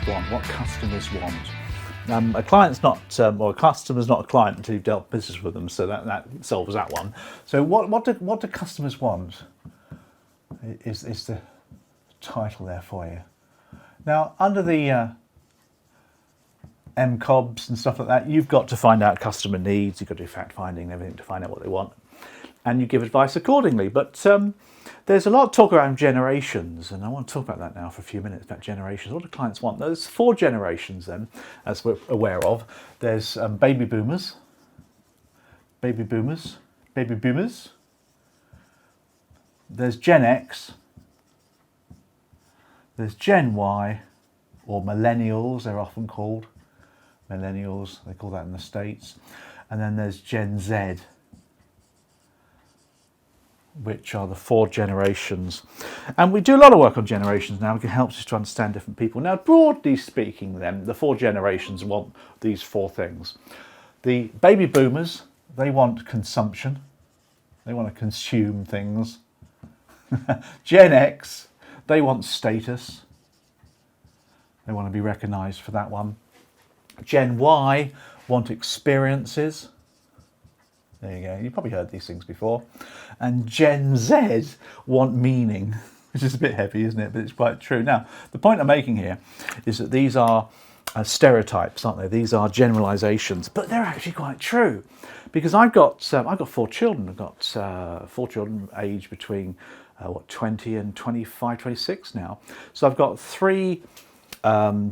Want, what customers want. A client's not, or a customer's not a client until you've dealt business with them, so that solves that one. So what do customers want is the title there for you. Now, under the MCOBs and stuff like that, you've got to find out customer needs, you've got to do fact finding and everything to find out what they want, and you give advice accordingly. But there's a lot of talk around generations, and I want to talk about that now for a few minutes, about generations. What do clients want? There's 4 generations then, as we're aware of. There's baby boomers, there's Gen X, there's Gen Y, or millennials, they're often called. Millennials, they call that in the States. And then there's Gen Z, which are the 4 generations. And we do a lot of work on generations now. It helps us to understand different people. Now, broadly speaking then, the 4 generations want these 4 things. The baby boomers, they want consumption. They want to consume things. Gen X, they want status. They want to be recognised for that one. Gen Y want experiences. There you go. You've probably heard these things before. And Gen Z want meaning, which is a bit heavy, isn't it? But it's quite true. Now, the point I'm making here is that these are stereotypes, aren't they? These are generalizations, but they're actually quite true. Because I've got 4 children. I've got 4 children aged between 20 and 25, 26 now. So I've got 3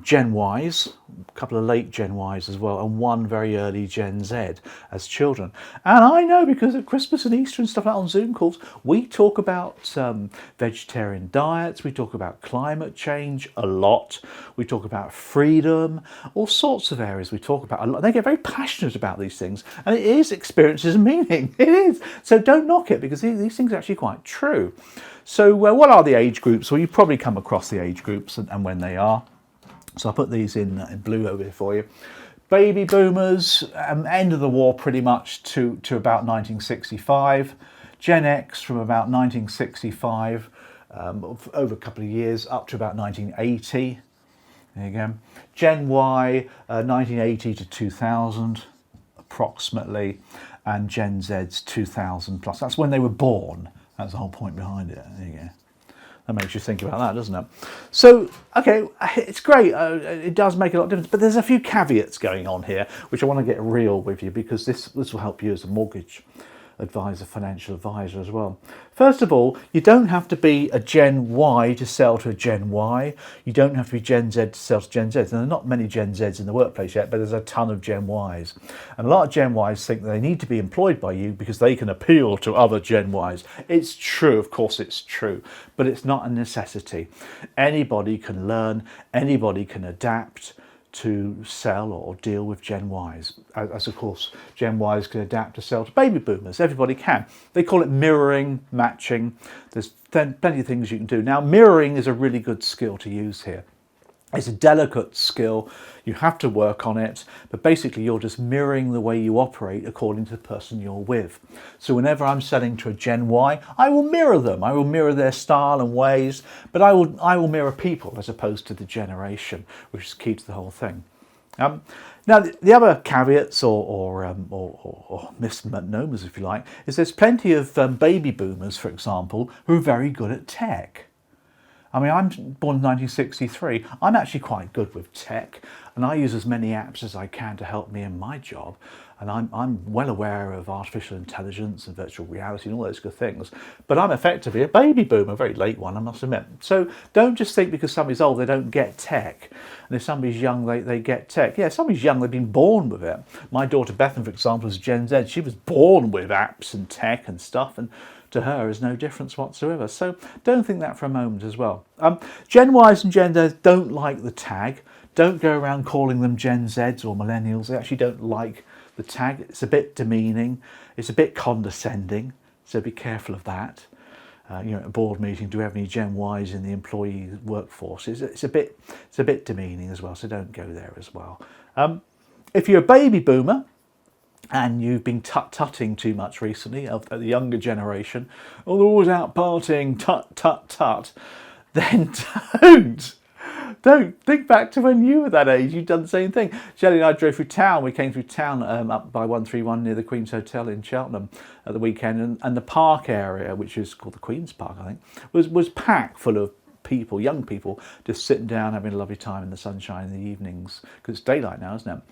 Gen Ys, a couple of late Gen Ys as well, and 1 very early Gen Z as children. And I know, because at Christmas and Easter and stuff like that on Zoom calls, we talk about vegetarian diets, we talk about climate change a lot, we talk about freedom, all sorts of areas we talk about a lot. They get very passionate about these things, and it is experiences and meaning. It is. So don't knock it, because these things are actually quite true. So what are the age groups? Well, you've probably come across the age groups and when they are. So I put these in blue over here for you. Baby boomers, end of the war pretty much to about 1965. Gen X from about 1965, over a couple of years, up to about 1980. There you go. Gen Y, 1980 to 2000, approximately. And Gen Z's 2000 plus. That's when they were born. That's the whole point behind it. There you go. That makes you think about that, doesn't it? So, okay, it's great. It does make a lot of difference. But there's a few caveats going on here, which I want to get real with you, because this will help you as a mortgage advisor, financial advisor as well. First of all, you don't have to be a Gen Y to sell to a Gen Y. You don't have to be Gen Z to sell to Gen Z. And there are not many Gen Zs in the workplace yet, but there's a ton of Gen Ys. And a lot of Gen Ys think they need to be employed by you because they can appeal to other Gen Ys. It's true, of course it's true, but it's not a necessity. Anybody can learn, anybody can adapt to sell or deal with Gen Ys. As of course, Gen Ys can adapt to sell to baby boomers. Everybody can. They call it mirroring, matching. There's plenty of things you can do. Now, mirroring is a really good skill to use here. It's a delicate skill. You have to work on it, but basically you're just mirroring the way you operate according to the person you're with. So whenever I'm selling to a Gen Y, I will mirror them. I will mirror their style and ways, but I will mirror people as opposed to the generation, which is key to the whole thing. Now, the other caveats or misnomers, if you like, is there's plenty of baby boomers, for example, who are very good at tech. I mean, I'm born in 1963. I'm actually quite good with tech, and I use as many apps as I can to help me in my job. And I'm well aware of artificial intelligence and virtual reality and all those good things. But I'm effectively a baby boomer, a very late one, I must admit. So don't just think because somebody's old they don't get tech. And if somebody's young, they get tech. Yeah, if somebody's young, they've been born with it. My daughter Bethan, for example, is Gen Z. She was born with apps and tech and stuff, and to her is no difference whatsoever. So don't think that for a moment as well. Gen Ys and Gen Zs don't like the tag. Don't go around calling them Gen Zs or millennials. They actually don't like the tag. It's a bit demeaning. It's a bit condescending. So be careful of that. At a board meeting, do we have any Gen Ys in the employee workforce? It's a bit demeaning as well. So don't go there as well. If you're a baby boomer, and you've been tut-tutting too much recently of the younger generation, oh, they're always out partying, tut-tut-tut. then don't think back to when you were that age. You've done the same thing. Shelley and I drove through town. We came through town up by 131 near the Queen's Hotel in Cheltenham at the weekend, and the park area, which is called the Queen's Park, I think, was packed full of people, young people, just sitting down having a lovely time in the sunshine in the evenings, because it's daylight now, isn't it?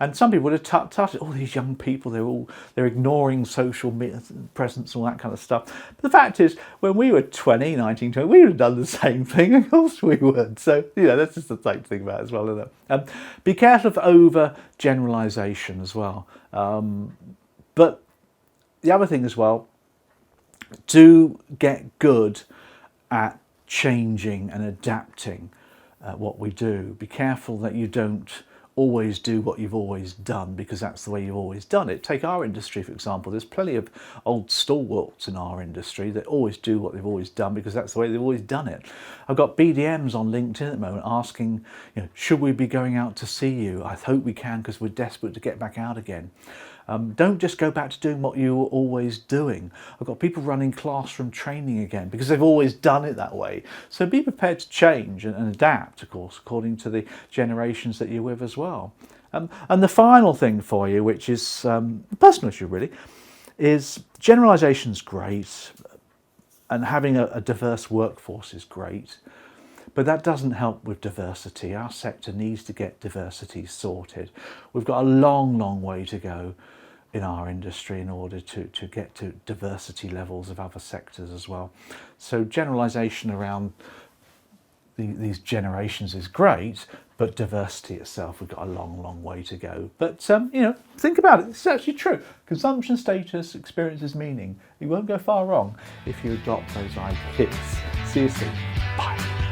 And some people would have touched all these young people. They're ignoring social presence, all that kind of stuff. But the fact is, when we were 20, 19, 20, we would have done the same thing. Of course we would. So that's just the same thing about it as well, isn't it? Be careful of over generalisation as well. But the other thing as well, do get good at changing and adapting what we do. Be careful that you don't always do what you've always done because that's the way you've always done it. Take our industry, for example. There's plenty of old stalwarts in our industry that always do what they've always done because that's the way they've always done it. I've got BDMs on LinkedIn at the moment asking, should we be going out to see you? I hope we can because we're desperate to get back out again. Don't just go back to doing what you were always doing. I've got people running classroom training again because they've always done it that way. So be prepared to change and adapt, of course, according to the generations that you're with as well. And the final thing for you, which is a personal issue really, is generalisation's great and having a diverse workforce is great. But that doesn't help with diversity. Our sector needs to get diversity sorted. We've got a long, long way to go in our industry in order to get to diversity levels of other sectors as well. So generalisation around these generations is great, but diversity itself, we've got a long, long way to go. But, think about it. It's actually true. Consumption status experiences meaning. You won't go far wrong if you adopt those ideas. See you soon. Bye.